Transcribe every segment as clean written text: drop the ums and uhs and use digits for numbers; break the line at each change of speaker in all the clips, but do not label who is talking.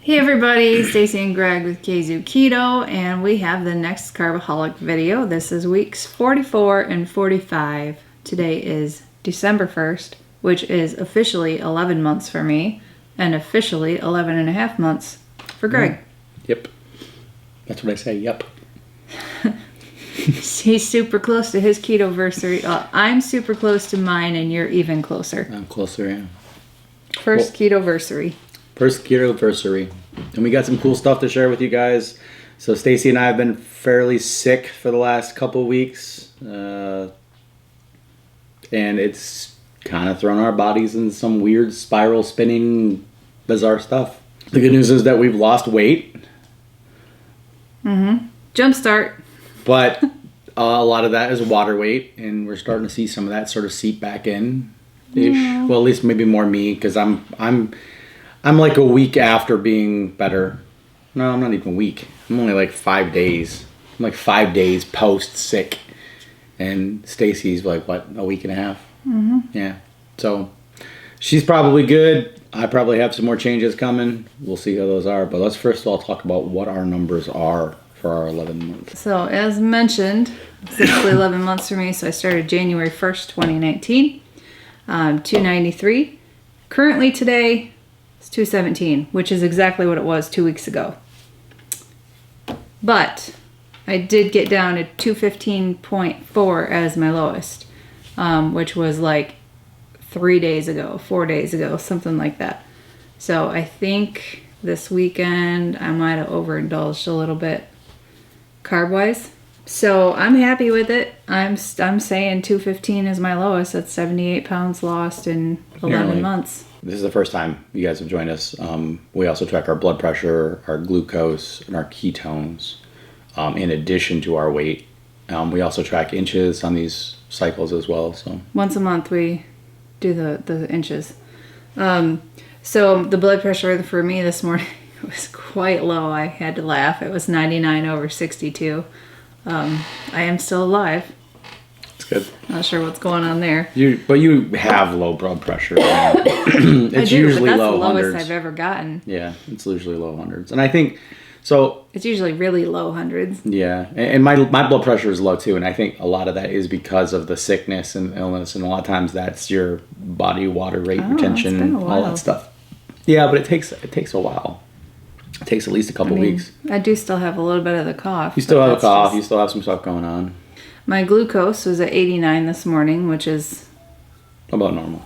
Hey everybody, Stacy and Greg with Kzoo Keto, and we have the next Carbaholic video. This is weeks 44 and 45. Today is December 1st, which is officially 11 months for me, and officially 11 and a half months for Greg.
Yep. That's what I say, yep.
He's super close to his Ketoversary. I'm super close to mine, and you're even closer.
I'm closer, yeah.
First Ketoversary.
First Ketoversary. And we got some cool stuff to share with you guys. So Stacy and I have been fairly sick for the last couple of weeks. And it's kind of thrown our bodies in some weird spiral spinning, bizarre stuff. The good news is that we've lost weight.
Jumpstart.
But a lot of that is water weight. And we're starting to see some of that sort of seep back in. Yeah. Well, at least maybe more me, because I'm like a week after being better. No, I'm not even a week. I'm only like 5 days. I'm like 5 days post sick. And Stacy's like, what, a week and a half? Yeah. So she's probably good. I probably have some more changes coming. We'll see how those are. But let's first of all talk about what our numbers are for our 11 months.
So as mentioned, it's officially 11 months for me. So I started January 1st, 2019. 293. Currently today, it's 217, which is exactly what it was 2 weeks ago. But I did get down to 215.4 as my lowest, which was like 3 days ago, 4 days ago, something like that. So I think this weekend I might have overindulged a little bit carb-wise. So I'm happy with it. I'm saying 215 is my lowest. That's 78 pounds lost in 11 months.
This is the first time you guys have joined us. We also track our blood pressure, our glucose, and our ketones in addition to our weight. We also track inches on these cycles as well. So
once a month we do the inches. So the blood pressure for me this morning was quite low. I had to laugh. It was 99/62. I am still alive.
It's good.
Not sure what's going on there.
But you have low blood pressure. It's usually
but that's
low
the lowest
hundreds.
I've ever gotten.
Yeah, it's usually low hundreds. And I think, so...
It's usually really low hundreds.
Yeah, and my blood pressure is low too, and I think a lot of that is because of the sickness and illness, and a lot of times that's your body water rate retention, all that stuff. Yeah, but it takes a while. It takes at least a couple weeks.
I do still have a little bit of the cough.
You still have a cough. You still have some stuff going on.
My glucose was at 89 this morning, which is...
about normal.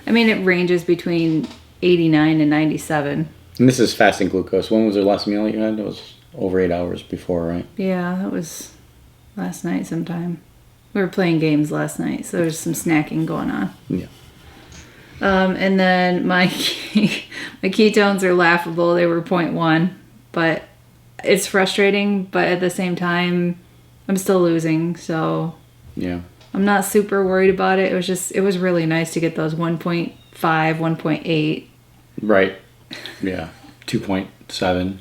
I mean, it ranges between 89 and 97.
And this is fasting glucose. When was the last meal you had? It was over 8 hours before, right?
Yeah, that was last night sometime. We were playing games last night, so there's some snacking going on.
Yeah.
And then my ketones are laughable. They were 0.1, but it's frustrating. But at the same time, I'm still losing, so
yeah,
I'm not super worried about it. It was really nice to get those 1.5, 1.8.
Right. Yeah. 2.7.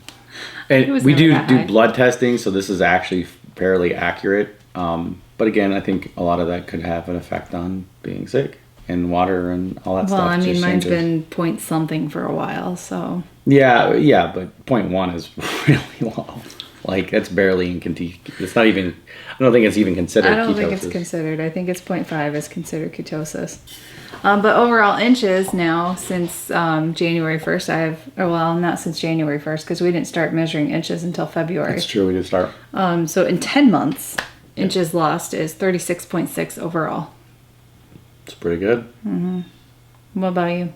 And we do blood testing, so this is actually fairly accurate. But again, I think a lot of that could have an effect on being sick. And water and all that stuff.
Well, I mean, mine's
changes.
been point something for a while, so.
Yeah, but 0.1 is really low. Like, that's barely in it's not even, I don't think it's even considered ketosis.
I don't think it's considered. I think it's 0.5 is considered ketosis. But overall inches now, since January 1st, not since January 1st, because we didn't start measuring inches until February.
That's true, we did start.
So in 10 months, inches lost is 36.6 overall.
It's pretty good.
What about you?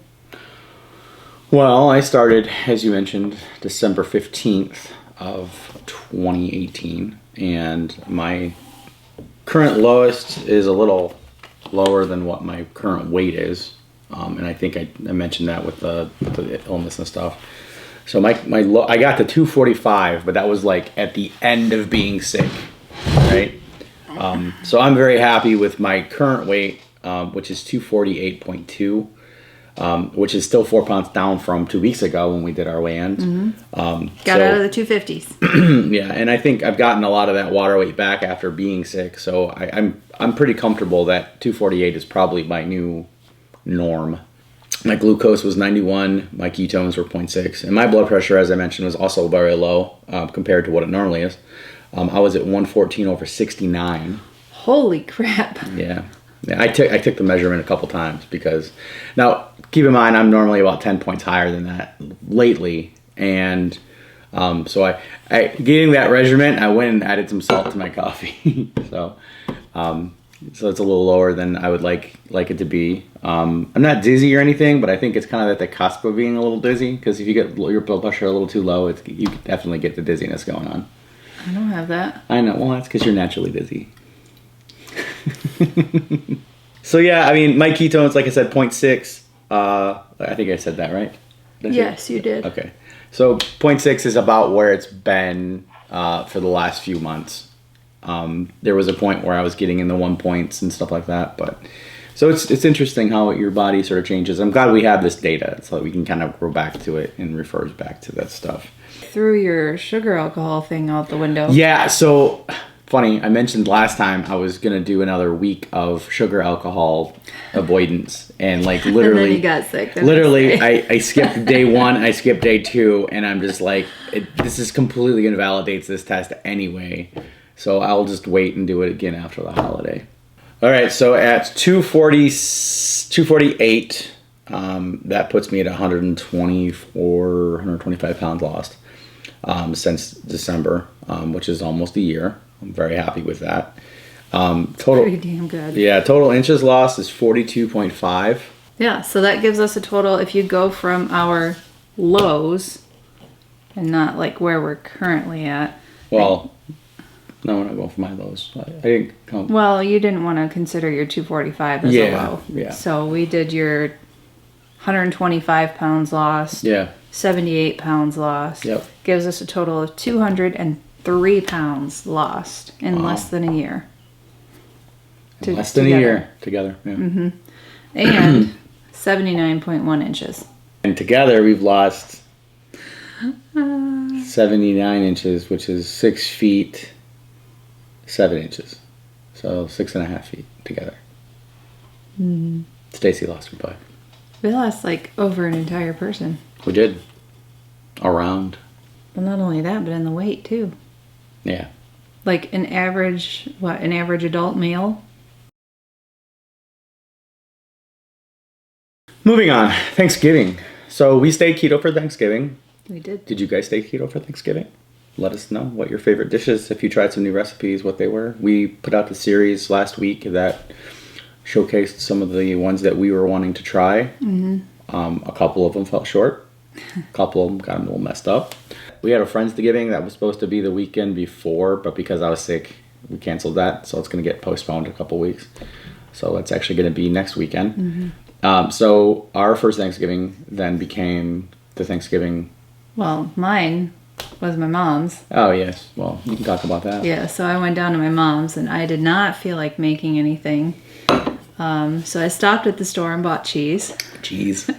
Well, I started, as you mentioned, December 15th of 2018, and my current lowest is a little lower than what my current weight is, and I think I mentioned that with the illness and stuff. So I got to 245, but that was like at the end of being sick, right? So I'm very happy with my current weight, which is 248.2. Which is still 4 pounds down from 2 weeks ago when we did our weigh-in.
Got out of the 250s.
Yeah, and I think I've gotten a lot of that water weight back after being sick, so I'm pretty comfortable that 248 is probably my new norm. My glucose was 91. My ketones were 0.6. And my blood pressure, as I mentioned, was also very low compared to what it normally is. I was at 114/69.
Holy crap.
Yeah. I took the measurement a couple times because now keep in mind I'm normally about 10 points higher than that lately, and so I getting that measurement, I went and added some salt to my coffee. So it's a little lower than I would like it to be. I'm not dizzy or anything, but I think it's kind of at the cusp of being a little dizzy, because if you get your blood pressure a little too low, you could definitely get the dizziness going on.
I don't have that.
I know. Well, that's because you're naturally dizzy. So yeah, I mean, my ketones, like I said, 0.6. I think I said that right.
Yes, you did.
Okay, so 0.6 is about where it's been for the last few months. There was a point where I was getting in the 1 points and stuff like that, but so it's interesting how your body sort of changes. I'm glad we have this data so that we can kind of go back to it and refers back to that stuff.
Threw your sugar alcohol thing out the window.
Yeah, so funny, I mentioned last time I was gonna do another week of sugar alcohol avoidance, and like literally,
and then you got sick.
Literally, I skipped day 1, I skipped day 2, and I'm just like, this is completely invalidates this test anyway. So I'll just wait and do it again after the holiday. All right, so at 248, that puts me at 125 pounds lost since December, which is almost a year. I'm very happy with that. Total,
pretty damn good.
Yeah, total inches lost is 42.5.
Yeah, so that gives us a total, if you go from our lows and not like where we're currently at.
Well, no, we're not going for my lows. I didn't count.
Well, you didn't want to consider your 245 as a low.
Yeah.
So we did your 125 pounds lost.
Yeah.
78 pounds lost.
Yep.
Gives us a total of 203 pounds lost in less than a year.
Less than a year together. Yeah.
Mm-hmm. And 79.1 inches.
And together we've lost 79 inches, which is 6 feet, 7 inches. So 6.5 feet together.
Mm.
Stacy lost me by.
We lost like over an entire person.
We did. Around.
Well, not only that, but in the weight too.
Yeah.
Like an average adult male.
Moving on. Thanksgiving. So we stayed keto for Thanksgiving.
We did.
Did you guys stay keto for Thanksgiving? Let us know what your favorite dishes, if you tried some new recipes, what they were. We put out the series last week that showcased some of the ones that we were wanting to try. Mm-hmm. A couple of them fell short. A couple of them got a little messed up. We had a Friendsgiving that was supposed to be the weekend before, but because I was sick, we canceled that. So it's going to get postponed a couple weeks. So it's actually going to be next weekend. Mm-hmm. So our first Thanksgiving then became the Thanksgiving.
Well, mine was my mom's.
Oh, yes. Well, you can talk about that.
Yeah, so I went down to my mom's and I did not feel like making anything. So I stopped at the store and bought cheese.
Cheese.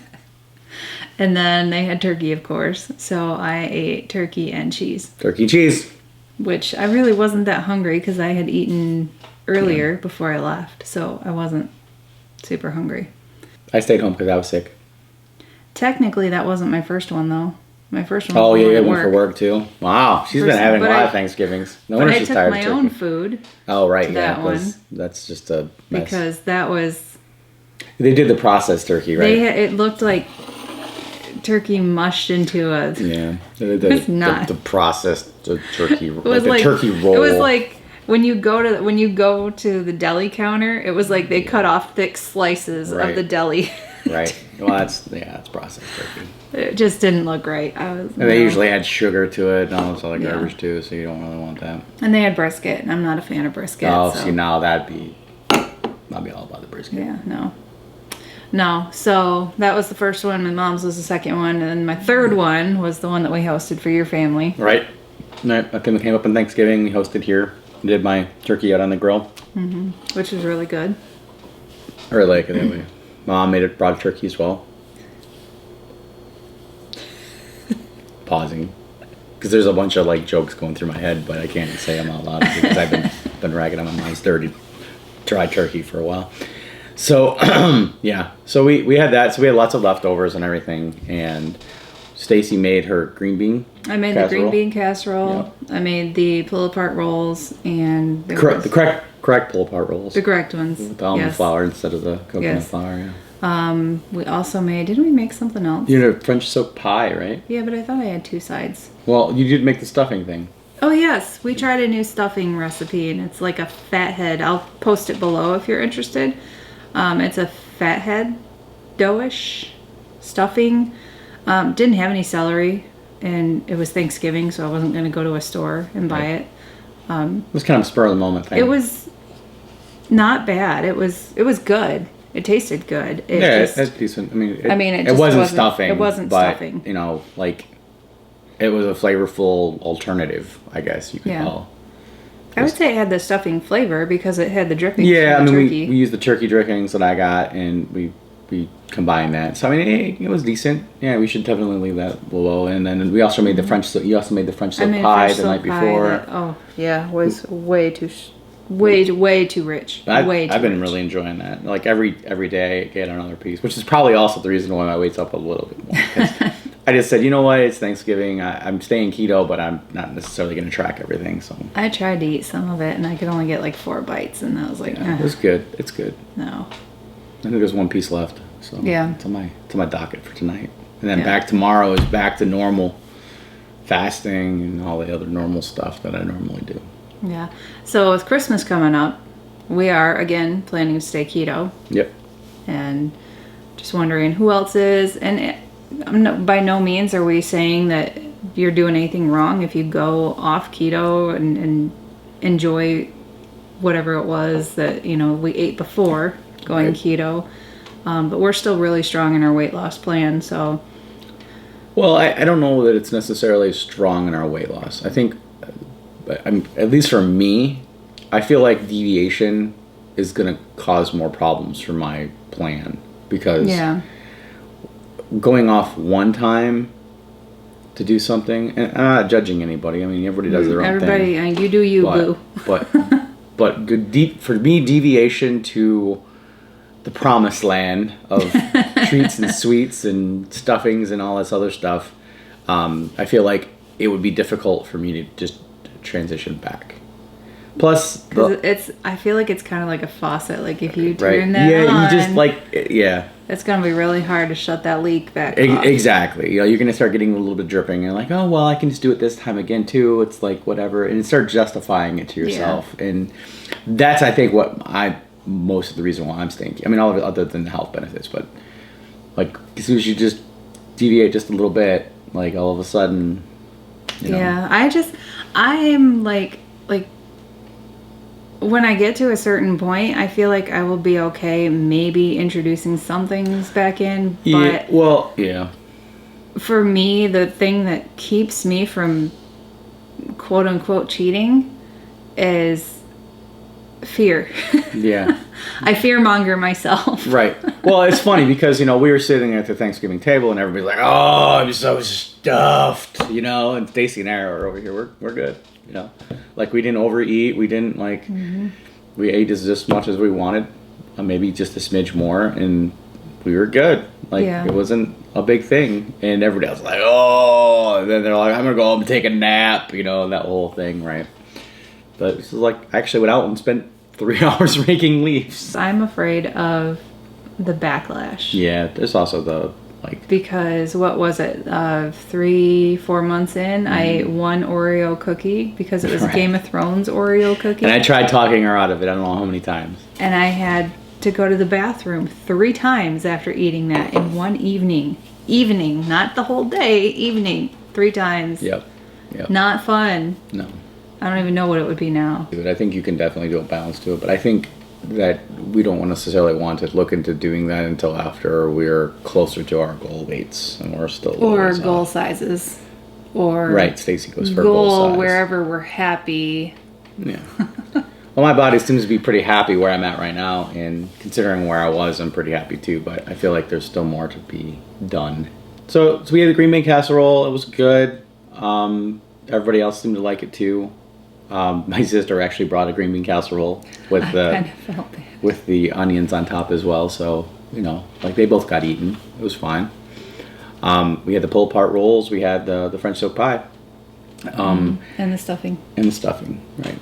And then they had turkey, of course. So I ate turkey and cheese.
Turkey cheese.
Which I really wasn't that hungry because I had eaten earlier before I left. So I wasn't super hungry.
I stayed home because I was sick.
Technically, that wasn't my first one, though. My first one was
Oh, yeah,
at
you went for work, too. Wow, she's been having a lot of Thanksgivings. No wonder she's tired of turkey.
But I took my own food.
Oh, right,
that
yeah.
one.
That's just a mess.
Because that was...
They did the processed turkey, right?
It looked like turkey mushed into a...
Yeah.
It's not.
The processed turkey,
it was
like the turkey roll.
It was like when you go to the deli counter, it was like they cut off thick slices of the deli.
Right. Well, that's processed turkey.
It just didn't look right.
And they usually add sugar to it and all this other garbage too, so you don't really want that.
And they had brisket, and I'm not a fan of brisket.
Oh,
so.
see, now that'd be all about the brisket.
Yeah, no. So that was the first one. My mom's was the second one, and then my third one was the one that we hosted for your family.
Right. I came up on Thanksgiving. We hosted here. Did my turkey out on the grill.
Mm-hmm. Which was really good.
I really like it anyway. Mom brought a turkey as well. Pausing. Because there's a bunch of like jokes going through my head, but I can't say them out loud because I've been ragging on my mom's try turkey for a while. So, yeah. So we had that. So we had lots of leftovers and everything. And Stacy made her green bean
I made
casserole.
the green bean casserole.
Yep.
I made the pull-apart rolls and...
The correct pull-apart rolls.
The correct ones.
With almond flour instead of the coconut flour, yeah.
We also made... Didn't we make something else?
You had a French soaked pie, right?
Yeah, but I thought I had 2 sides.
Well, you did make the stuffing thing.
Oh, yes. We tried a new stuffing recipe, and it's like a fathead. I'll post it below if you're interested. It's a fathead doughish stuffing. Didn't have any celery, and it was Thanksgiving, so I wasn't going to go to a store and buy it.
It was kind of a spur of the moment thing.
It was not bad. It was good. It tasted good.
That's decent. I mean,
it
just wasn't stuffing.
It wasn't
but,
stuffing.
You know, like, it was a flavorful alternative, I guess you could call.
I would say it had the stuffing flavor because it had the drippings
Yeah,
from the
turkey. We used the turkey drippings that I got, and we combined that. So I mean, it was decent. Yeah, we should definitely leave that below. And then we also made the French. You also made the French silk pie the night before.
Was way too rich.
I've been really enjoying that. Like every day I get another piece, which is probably also the reason why my weight's up a little bit more. 'Cause I just said, you know what, it's Thanksgiving. I'm staying keto, but I'm not necessarily going to track everything. So
I tried to eat some of it, and I could only get like 4 bites, and I was like,
it was good. It's good.
No.
I think there's 1 piece left. So it's on my docket for tonight. And then back tomorrow is back to normal fasting and all the other normal stuff that I normally do.
Yeah. So with Christmas coming up, we are again planning to stay keto.
Yep.
And just wondering who else is. And by no means are we saying that you're doing anything wrong if you go off keto and enjoy whatever it was that we ate before going keto. But we're still really strong in our weight loss plan. So.
Well, I don't know that it's necessarily strong in our weight loss. I think. At least for me, I feel like deviation is going to cause more problems for my plan because going off one time to do something, and I'm not judging anybody. I mean, everybody does their own thing.
Everybody, you do you, boo.
But for me, deviation to the promised land of treats and sweets and stuffings and all this other stuff, I feel like it would be difficult for me to just transition back. Plus,
I feel like it's kind of like a faucet. Like if you turn that on,
you just
it's gonna be really hard to shut that leak back off.
Exactly. You're gonna start getting a little bit dripping, and like, oh well, I can just do it this time again too. It's like whatever, and start justifying it to yourself, and that's I think most of the reason why I'm staying. I mean, all of it other than the health benefits, but like as soon as you just deviate just a little bit, like all of a sudden.
I am like when I get to a certain point, I feel like I will be okay maybe introducing some things back in. But for me, the thing that keeps me from quote unquote cheating is fear. Yeah. I fearmonger myself.
Right. Well, it's funny because, we were sitting at the Thanksgiving table and everybody's like, oh, I'm so stuffed, and Stacy and I are over here. We're good, Like we didn't overeat. We didn't we ate as much as we wanted, maybe just a smidge more, and we were good. It wasn't a big thing. And everybody else was like, oh, and then they're like, I'm going to go home and take a nap, and that whole thing, right? But this is like, I actually went out and spent 3 hours raking leaves.
I'm afraid of the backlash.
Yeah, there's also the
because what was it? 3-4 months in, I ate 1 Oreo cookie because it was a Game of Thrones Oreo cookie.
And I tried talking her out of it. I don't know how many times.
And I had to go to the bathroom 3 times after eating that in one evening. Evening, not the whole day. Evening, 3 times.
Yep.
Not fun.
No.
I don't even know what it would be now.
I think you can definitely do a balance to it, but I think that we don't necessarily want to look into doing that until after we're closer to our goal weights and we're still
or goal sizes, or
right. Stacy goes for goal size.
Wherever we're happy.
Yeah. Well, my body seems to be pretty happy where I'm at right now, and considering where I was, I'm pretty happy too. But I feel like there's still more to be done. So we had the green bean casserole. It was good. Everybody else seemed to like it too. My sister actually brought a green bean casserole with
I
the
kind of felt bad.
with the onions on top as well. So, you know, like they both got eaten. It was fine. We had the pull apart rolls. We had the French silk pie.
And the stuffing.
And the stuffing, right.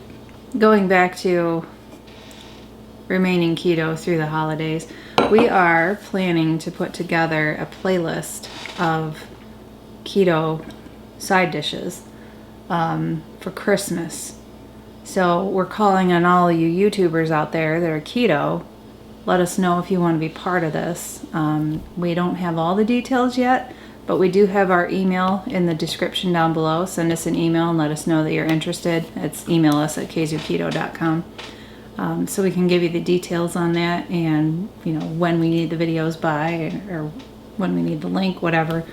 Going back to remaining keto through the holidays, we are planning to put together a playlist of keto side dishes for Christmas. So we're calling on all of you YouTubers out there that are keto. Let us know if you want to be part of this. We don't have all the details yet, but we do have our email in the description down below. Send us an email and let us know that you're interested. It's email us at kzooketo.com. So we can give you the details on that, and you know when we need the videos by, or when we need the link, whatever.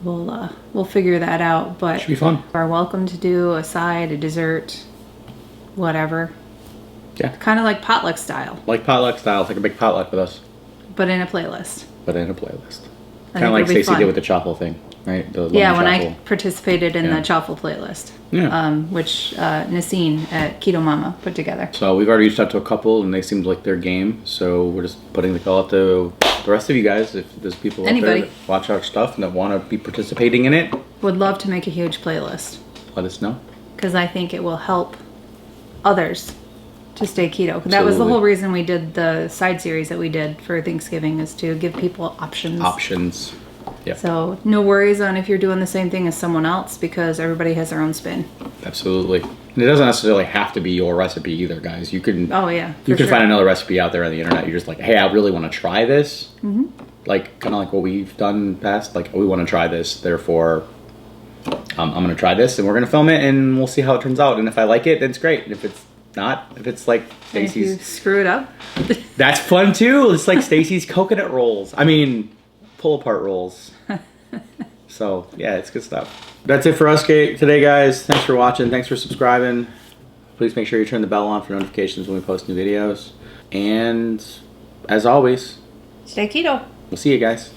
We'll figure that out. But
Should be fun.
you are welcome to do a side, a dessert, whatever.
Yeah.
Kind of like potluck style,
Like potluck style. It's like a big potluck with us,
but in a playlist.
but in a playlist.
I
Kind of
think
like
it'll be
Stacey
fun.
did with the chaffle thing, right? The
Yeah,
lemon
when I
chaffle.
participated in
Yeah.
the chaffle playlist,
Yeah.
which Naseen at Keto Mama put together.
So we've already reached out to a couple, and they seemed like their game. So we're just putting the call out to the rest of you guys. If there's people out
Anybody.
there that watch our stuff and that want to be participating in it,
Would love to make a huge playlist
let us know.
because I think it will help others to stay keto. That was the
Absolutely.
whole reason we did the side series that we did for Thanksgiving, is to give people options.
Options. Yeah,
So no worries on if you're doing the same thing as someone else, because everybody has their own spin.
absolutely. And it doesn't necessarily have to be your recipe either, guys. You can
Oh yeah,
you
for
can
sure.
find another recipe out there on the internet. You're just like, hey, I really want to try this. Mm-hmm. Like kind of like what we've done past. Like we want to try this, therefore I'm going to try this, and we're going to film it, and we'll see how it turns out. And if I like it, then it's great. And if it's not, if it's like
And if you
Stacey's,
screw it up,
that's fun too. It's like Stacey's coconut rolls. I mean, pull apart rolls. So yeah, it's good stuff. That's it for us today, guys. Thanks for watching. Thanks for subscribing. Please make sure you turn the bell on for notifications when we post new videos. And as always,
stay keto.
we'll see you guys.